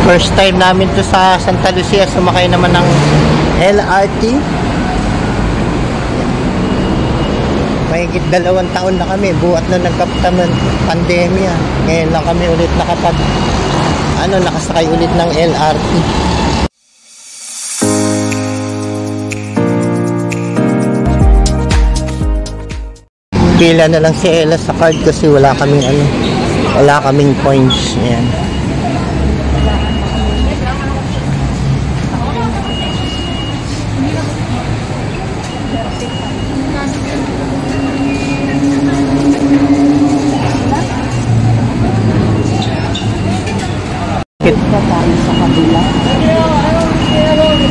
First time namin to sa Santa Lucia, sumakay naman ng LRT. Mahigit 2 taon na kami, buhat na nagkaptaman pandemya. Ngayon lang kami ulit nakasakay ulit ng LRT. Pila na lang si Ella sa card kasi wala kaming points. Ayan.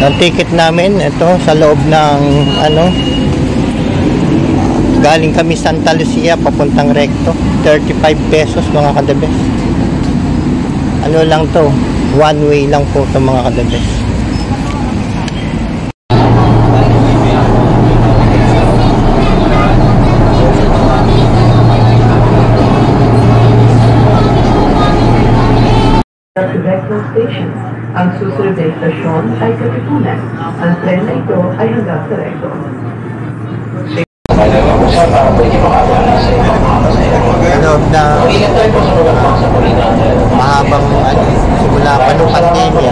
Ang ticket namin ito sa loob ng galing kami Santa Lucia papuntang Recto, 35 pesos mga kadabes. Ano lang to, one way lang po to mga kadabes. Recto Station. Ang susunod na istasyon ay Katipunan. Ang tren na ito ay hanggang sa Recto. Loob na mahabang simula pa nung pandemya,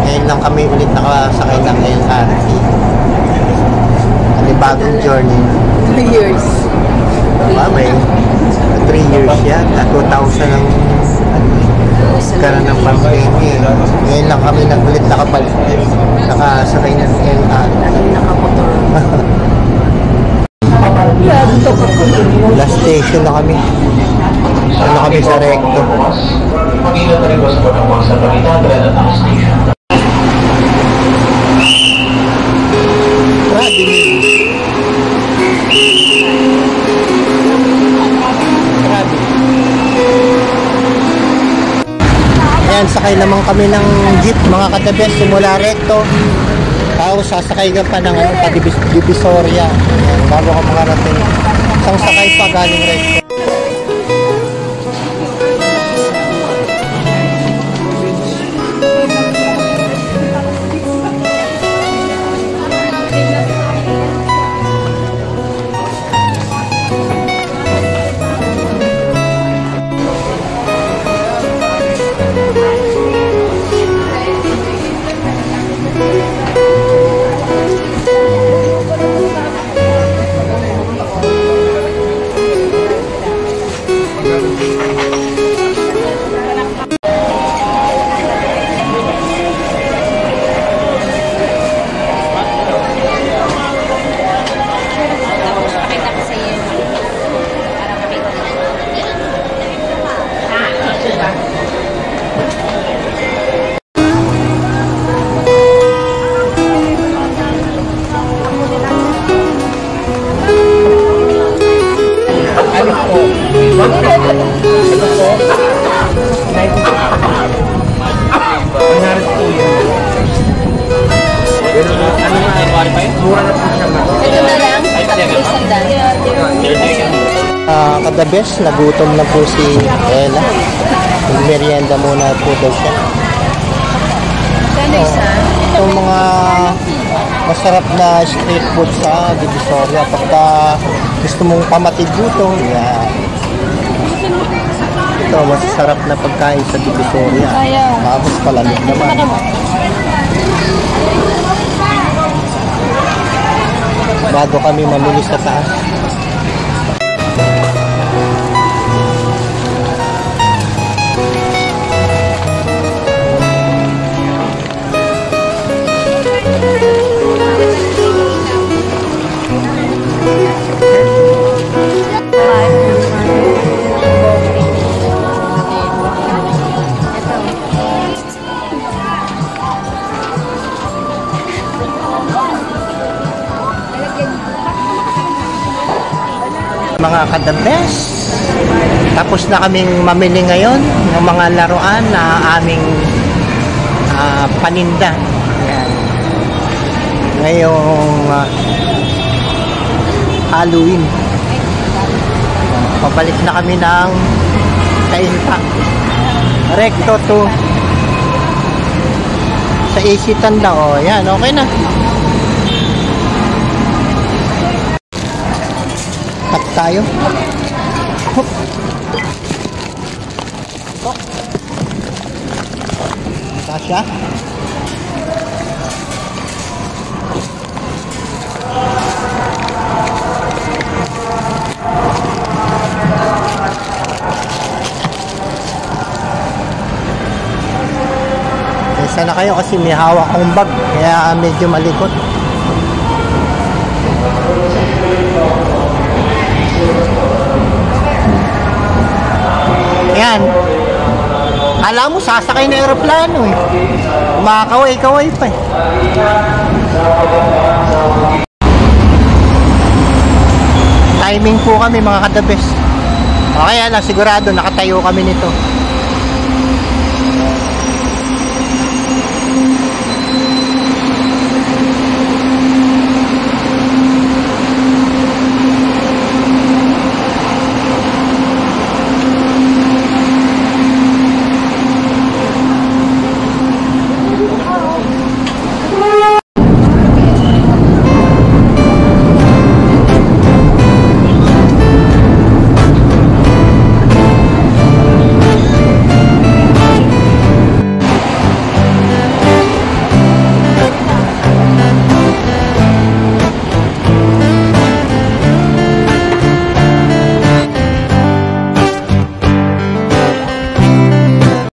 ngayon lang kami ulit nakasakay ng LRT. Bagong journey. 3 years. May 3 years yan. 2000 ang karan ng pandemya. Ngayon lang kami ulit nakasakay ng LRT. Nakamotor. Last station na kami. Kami sa Recto. Ayan, sakay naman kami ng jeep mga kadabes simula Recto. Tapos sasakay ka pa ng Divisoria. Ayan, bago ka makarating. Isang sakay pa galing Recto. The best, nagutom na po si Ella. Merienda muna po daw siya. Itong mga masarap na street food sa Divisoria. Pagka gusto mong pamatid gutom, yan. Ito, masarap na pagkain sa Divisoria. Tapos palamig naman. Bago kami mamili sa taas. Mga kadabes, tapos na kaming mamili ngayon ng mga laruan na aming paninda. Ayan. Ngayong Halloween, pabalik na kami ng Kainta Recto to Sa AC tanda, oh, yan, okay na. Tak tayo. Hop. Oh. Kasya. Sana kayo kasi may hawak kong bag kaya medyo malikot. Yan. Kala mo sasakay na aeroplano eh. Makakaway-kaway pa eh. Timing po kami mga kadabes. O kaya lang sigurado nakatayo kami nito.